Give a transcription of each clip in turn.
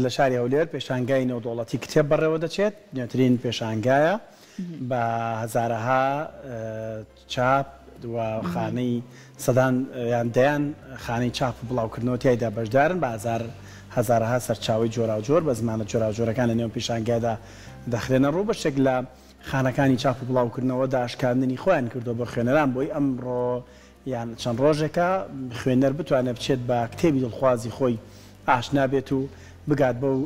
لە شاری هەولێر پێشانگای نێودوڵەتی کتێب بەڕێوە دەچێت نوێترین پێشانگایە بە هەزارەها چاپ و خانەی سەدان یان دەیان خانەی چاپ و بڵاوکردنەوە تایدا بەشدارن بە هەزارەها سەرچاوی جۆرا و جۆر بە زمانە جۆرا و جۆرەکان لە نێو پێشانگایدا دەخرێنە ڕوو بەشێک لە خانەکانی چاپ و بڵاوکردنەوەدا ئاشکاندنی خۆیان کردو بە خوێنەران بۆی ئەمڕۆ یان چەند ڕۆژێکە خوێنەر بتوانێت بچێت بە کتێبی دڵخوازی خۆی ئاشنا بێت و بگات بەو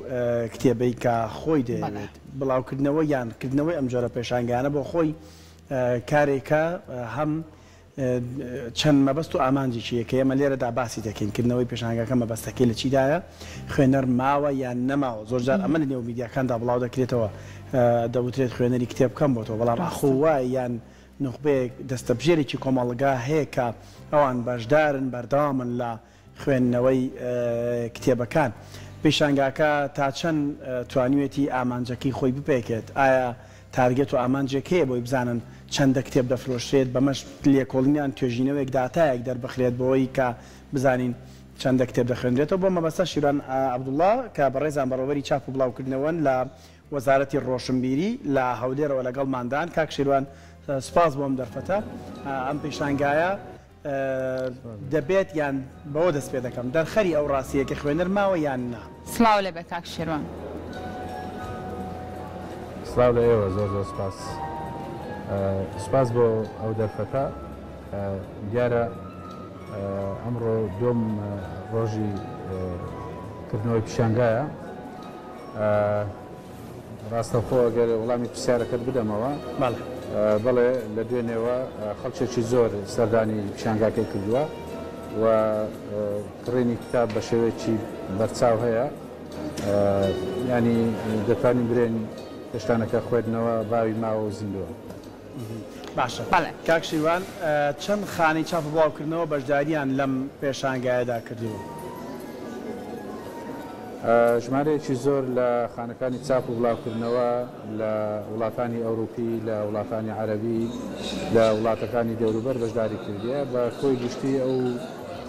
کتێبەی کە خۆی دەوێت بڵاوکردنەوە یان کردنەوەی ئەم جۆرە پێشانگانە بۆ خۆی کارێکە هەم چەند مەبەست و ئامانجێکی کە ئێمە لێرەدا باسی دەکەین کردنەوەی پێشانگەکە مەبەستەکەی لە چیدایە خوێنەر ماوە یان نەماوە زۆرجار ئەمە لە نێو میدیاکاندا بڵاو دەکرێتەوە دەوترێت خوێنەری کتێب بکەم بۆ تۆ بەڵام ڕاخوای یان نخبەیەک دەستەبژێرێکی کۆمەڵگا هەیە کە ئەوان بەشدارن بەردەوامن لە خوێندنەوەی کتێبەکان پێشانگاکە تا چەند توانیوێتی ئامانجەکەی خۆی بپێکێت ئایا تارگێت و ئامانجێکەیە بۆی بزانن چەندە کتێب دەفرۆشرێت بەمەش لێکۆڵینیان توێژینەوەیەک داتایەک دەربخرێت بۆەوەی کە بزانین چەندە کتێب دەخوێنرێتەوە بۆ مەبەستە شیران عەبدوڵڵا کە بەڕێزان بەڕێوەبەری چاپ و بڵاوکردنەوەن لە وەزارەتی ڕۆشنبیری لە هەولێرەوە لەگەڵماندان کاک شیروان سپاس بۆم دەرفەتە ئەم پێشانگایە دەبێت یان بەوە دەست پێ دەکەم دەرخەری ئەو ڕاستیە کە خوێنەر ماوە یان نا سڵاو لێ بە کاک شێروان سڵاو لە ئێوە زۆر زۆر سپاس سپاس بۆ ئەو دەرفەتە دیارە ئەمڕۆ دوم ڕۆژی کردنەوەی پیشانگایە ڕاستەوخۆ ئەگەر وەڵامی پرسیارەکەت بدەمەوە بەڵێ لە دوێنێەوە خەڵکێکی زۆر سەردانی پیشانگاکەی کردووە و کڕینی کتاب بە شێوەیەکی بەرچاو هەیە ینی دەتوانین برێن پێشتانەکە خوێندنەوە باوی ماوە و زیندووە باشە کاک شیروان چەند خانەی چاپ و بڵاوکردنەوە بەشداریان لەم پێشانگایەدا کردووە ژمارەیەکی زۆر لە خانەکانی چاپ و بڵاوکردنەوە لە وڵاتانی ئەوروپی لە وڵاتانی عەرەبی لە وڵاتەکانی دەوروبەر بەشداری کردیە بە خۆی گشتی ئەو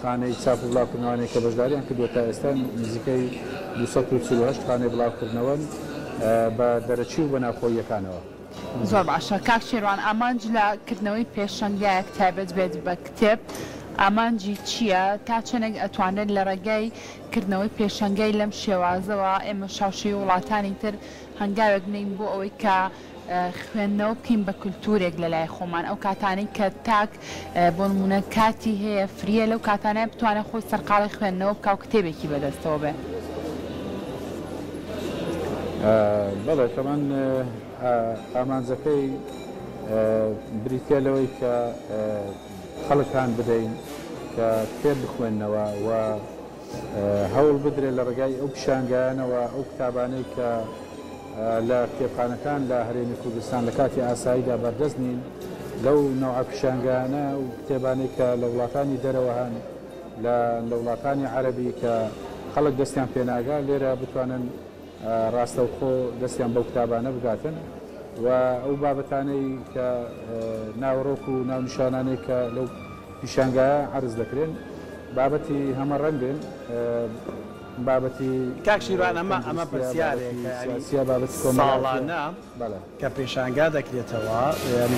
خانەی چاپ و بڵاوکردنەوەی کە بەشداریان کردووە تا ئێستا نزیکەی 248 خانەی بڵاوکردنەوەن بە دەرەچی و بە ناوخۆییەکانەوە زۆر باشە کاک شێروان ئامانج لە کردنەوەی پێشەنگایەک تایبەت بێت بە کتێب ئامانجی چییە تا چەندێک ئەتوانێت لە ڕێگای کردنەوەی پێشەنگای لەم شێوازەوە ئێمە شاوشی وڵاتانی تر هەنگاوێک بنین بۆ ئەوەی کە خوێندنەوە بکەین بە کولتورێک لە لای خۆمان ئەو کاتانەی کە تاک بۆ نمونە کاتی هەیە فریە لەو کاتانە بتوانێت خۆی سەرقاڵی خوێندنەوە بکە و کتێبێکی بەدەستەوە بێ بەڵێ تەمان ئامانجەکەی بریتە لەوەی کە خەڵکان بدەین کە کتێب بخوێندنەوە و هەوڵ بدرێت لە ڕێگای ئەو پیشانگایانەوە ئەو کتابانەی کە لە کتێبخانەکان لە هەرێمی کوردستان لە کاتی ئاساییدا بەردەست نین لەو نەوع پیشانگایانە و کتێبانەی کە لە وڵاتانی دەرەوە هەن لە وڵاتانی عەرەبی کە خەڵک دەستیان پێناگا لێرە بتوانن ڕاستەوخۆ دەستیان بەو کتابانە بگاتن و ئەو بابەتانەی کە ناوڕۆک و ناونیشانانەی کە لەو پیشانگایە عەرز دەکرێن بابەتی هەمە ڕەنگن بابەتی کاک شیروان ئەمە پرسیارێکە ساڵانە کە پێشانگا دەکرێتەوە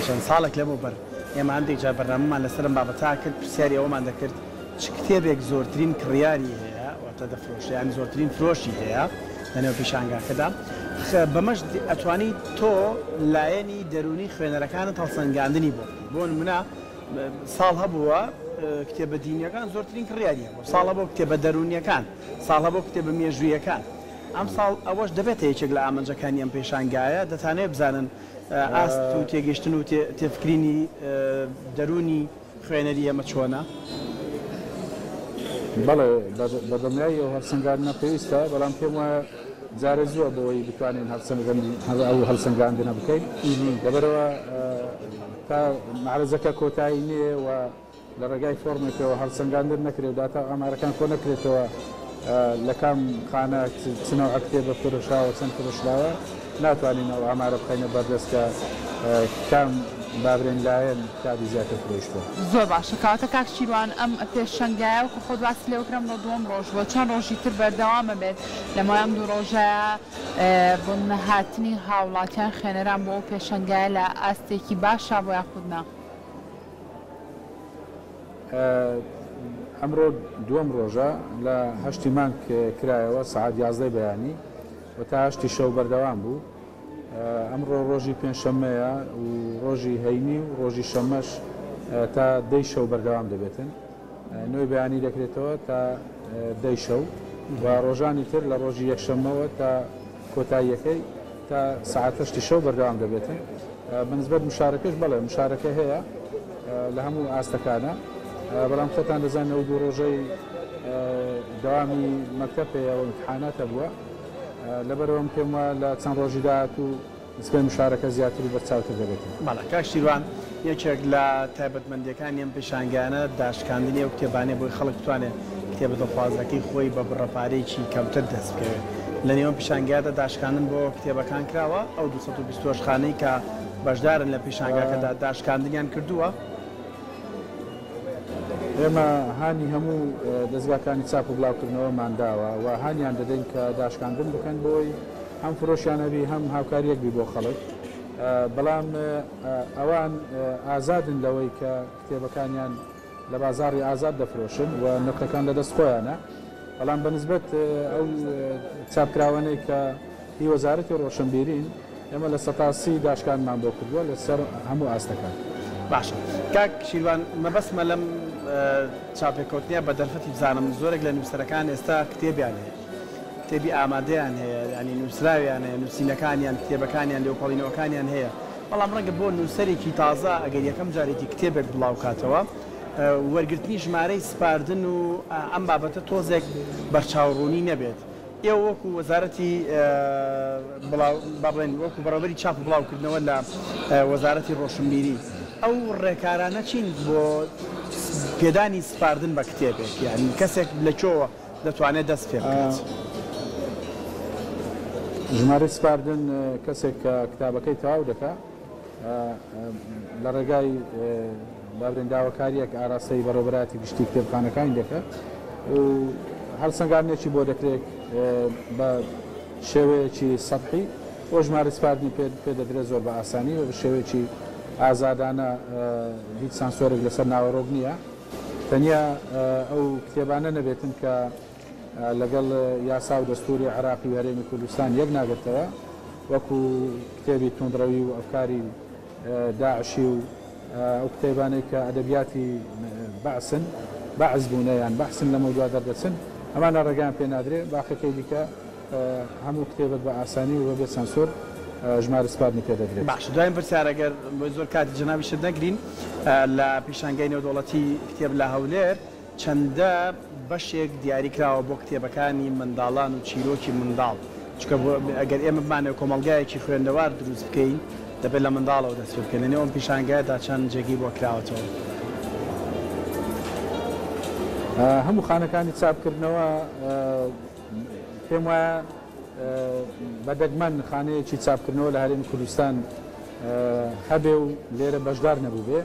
چەند ساڵێک لەمە بەر ئێمە هەندێک جار بەرنامەمان لەسەرم بابەتا کرد پرسیاری ئەومان دەکرد چ کتێبێک زۆرترین کڕیاری هەیە واتە دەفرۆشێ ینی زۆرترین فرۆشی هەیە لەنێو پیشانگاکەدا بەمەش ئەتوانی تۆ لایەنی دەرونی خوێنەرەکانت هەڵسەنگاندنی بۆ نمونە ساڵ هەبووە کتێبە دینیەکان زۆرترین کڕیاریە بۆ ساڵە بۆ کتێبە دەرونیەکان ساڵە بۆ کتێبە مێژوویەکان ئەم ساڵ ئەوەش دەبێت یەکێک لە ئامانجەکانی ئەم پێشانگایە دەتانێت بزانن ئاست و تێگەشتن و تێفکرینی دەرونی خوێنەری ئەمە چۆنە بەڵێ بەدەمیایی ئەو هەڵسەنگاندنە پێویستە بەڵام پێم وایە جارە زووە بۆەوەی بتوانین ئەو هەڵسەنگاندنە بکەین لەبەرەوە تا معرەزەکە کۆتایی نییە و لە ڕێگای فۆرمێکەوە هەڵسەنگاندن نەکرێت و داتا ئامارەکان کۆ نەکرێتەوە لە کام خانە چنەوە کتێبە فرۆشاوە چەند فرۆشراوە ناتوانین ئەو ئامارە بخەینە بەردەست کە کام بابرێن لایەن کاتی زیاتر فرۆشتووە. زۆر باشە کاتە کاک شیروان ئەم پێشەنگایە و خۆت باسی لێوکرم لە دووەم ڕۆژ بۆ چەند ڕۆژی تر بەردەوامە بێت لەمەوەی ئەم دوو ڕۆژەیە بۆ نەهاتنی هاوڵاتیان خێنەران بۆ پێشەنگایە لە ئاستێکی باشە بۆ یاخودنا. ئەمڕۆ دووەم ڕۆژە لە 8 مانگ کرایەوە سعات 11 بەیانی و تا 8 شەو بەردەوام بوو. ئەمڕۆ ڕۆژی پێنجشەممەیە و ڕۆژی هەینی و ڕۆژی شەمەش تا 10 شەو بەردەوام دەبێتن. نوێی بەیانی دەکرێتەوە تا 10 شەو و ڕۆژانی تر لە ڕۆژی یەکشەممەوە تا کۆتاییەکەی تا سعات 8 شەو بەردەوام دەبێتن. بەنسبەت مشارەکەش بەڵێ مشارەکە هەیە لە هەموو ئاستەکانە، بەڵام خۆتان دەزانەوە دوو ڕۆژەی داوامی مەکتەبەوە امتحاناتە بووە، لەبەرەوەم پێم وە لە چەند ڕۆژی داهات و نسبەی مشارەکە زیاتر و بەرچاوتر دەبێتن. بەڵێ کاک شیروان یەکێک لە تایبەتمەندیەکانی ئەم پێشانگیانە داشکاندنی و کتێبانەیە بۆی خەڵک بتوانێت کتێبە دڵخوازەکەی خۆی بە بڕەپارەیەکی کەمتر دەست بکەوێت. لە نێوان پێشانگیادا داشکاندن بۆ کتێبەکان کراوە ئەو 220 خانەی کە بەشدارن لە پێشانگاکەدا داشکاندنیان کردووە. ئێمە هانی هەموو دەستگاکانی چاپ و بڵاوکردنەوەمان داوە و هانیان دەدەین کە داشکاندن بکەن بۆی هەم فرۆشیانەبی هەم هاوکاریەکبی بۆ خەڵک، بەڵام ئەوان ئازادن لەوەی کە کتێبەکانیان لە بازاڕی ئازاد دەفرۆشن و نرخەکان لە دەست خۆیانە، بەڵام بەنسبەت ئەو چاپکراوانەی کە هی وەزارەتی ڕۆشنبیرین ئێمە لە 180 داشکانمان بۆ کردووە لەسەر هەموو ئاستەکان. باشە کاک شیروان مەبەستمە لەم چاپێککەوتنیە بە دەرفەتی بزانم زۆرێک لە نووسەرەکان ئێستا کتێبیان هەیە، کتێبی ئامادەیان هەیە، ینی نووسراویان هەیە، نووسینەکانیان کتێبەکانیان لێوپەڵینەوەکانیان هەیە، بەڵام ڕەنگە بۆ نووسەرێکی تازە ئەگەر یەکەم جارێکی کتێبێک بڵاوکاتەوە وەرگرتنی ژمارەی سپاردن و ئەم بابەتە تۆزێک بەرچاوڕوونی نەبێت. ئێوە وەکو وەزارەتی بڵێن وەکو بەڕێوەبەری چاپ و بڵاوکردنەوە لە وەزارەتی ڕۆشنبیری ئەو ڕێکارانە چین بۆ پێدانی سپاردن بە کتێبێک، یعنی کەسێک لەکوێوە دەتوانێت دەست پێ بکات؟ ژمارە سپاردن کەسێک کە کتابەکەی تەواو دەکات لە ڕێگای بابرێنداوەکاریەک ئاراستەی بەڕێوەبەراتی گشتی کتێبخانەکانی دەکات و هەر سەنگارنێکی بۆ دەکرێت بە شێوەیەکی سەطحی بۆ ژمارە سپاردنی پێ دەدرێت زۆر بە ئاسانی و بە شێوەیەکی ئازادانە هیچ سانسۆرێک لەسەر ناوەڕۆک نییە، تەنیا ئەو کتێبانە نەبێتن کە لەگەڵ یاسا و دەستوری عراقی و هەرێمی کوردستان یەک ناگرتەوە، وەکو کتێبی توندڕەوی و ئەفکاری داعشی و ئەو کتێبانەی کە ئەدەبیاتی بەعسن بەعز بوونەیان بەحسن لە مەودوا دەردەچن، ئەمانە ڕێگەیان پێ نادرێت. باخەکەی دیکە هەموو کتێبێک بە ئاسانی و بەبێ سانسۆر ژمارە سپاردنی پێ دەدرێت. باش دوایین پرسیارەگەر زۆر کاتی جەنابیشت نەگرین لە پیشانگای نێودەوڵەتی کتێب لە هەولێر چەندە بەشێک دیاری کراوە بۆ کتێبەکانی منداڵان و چیرۆکی منداڵ، چکە ئەگەر ئێمە بمانێت کۆمەڵگایەکی خوێندەوار دروست بکەین دەبێت لە منداڵەوە دەست پێ بکەین، لەنێوەم پیشانگایەدا چەند جێگی بۆ کراوەتەوە؟ هەموو خانەکانی چاپکردنەوە پێم وایە بەدەگمەن خانەیەکی چاپکردنەوە لە هەرێمی کوردستان هەبێ و لێرە بەشدار نەبوو بێ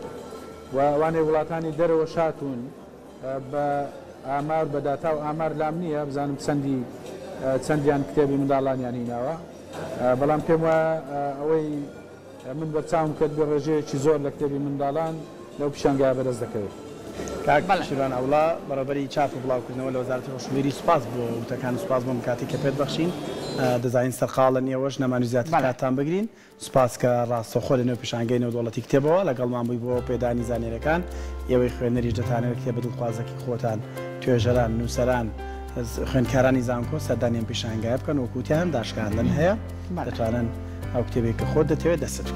و ئەوانەی وڵاتانی دەرەوە شاتون بە ئامار بە داتا و ئامار لام نییە بزانم چەندیان کتێبی منداڵانیان هیناوە، بەڵام پێم وایە ئەوەی من بەرچاوم کرد بە ڕێژەیەکی زۆر لە کتێبی منداڵان لەو پیشانگای بەدەست دەکەوێت. کاک شیروان ئەوڵا بەڕێوەبەری چاپ و بڵاوکردنەوە لە وەزارەتی ڕۆشنبیری سوپاس بۆ وتەکان و سوپاس بۆم کاتی کە پێت بەخشین، دەزانین سەرقاڵە نیەوەش نەمانی زیاتر کاتتان بگرین. سوپاس کە ڕاستەوخۆ لە نێو پیشانگای نێودەوڵەتی کتێبەوە لەگەڵمان بووی بۆ پێدانی زانێرەکان، ئێوەی خوێنەریش دەتانەوێت کتێبە دڵخوازەکی خۆتان توێژەران نووسەران خوێندکارانی زانکۆ سەردانیان پیشانگای بکەن وەکوتیان داشکاندن هەیە دەتوانن ئەو کتێبێک کە خۆت دەتەوێت دەست بکەن.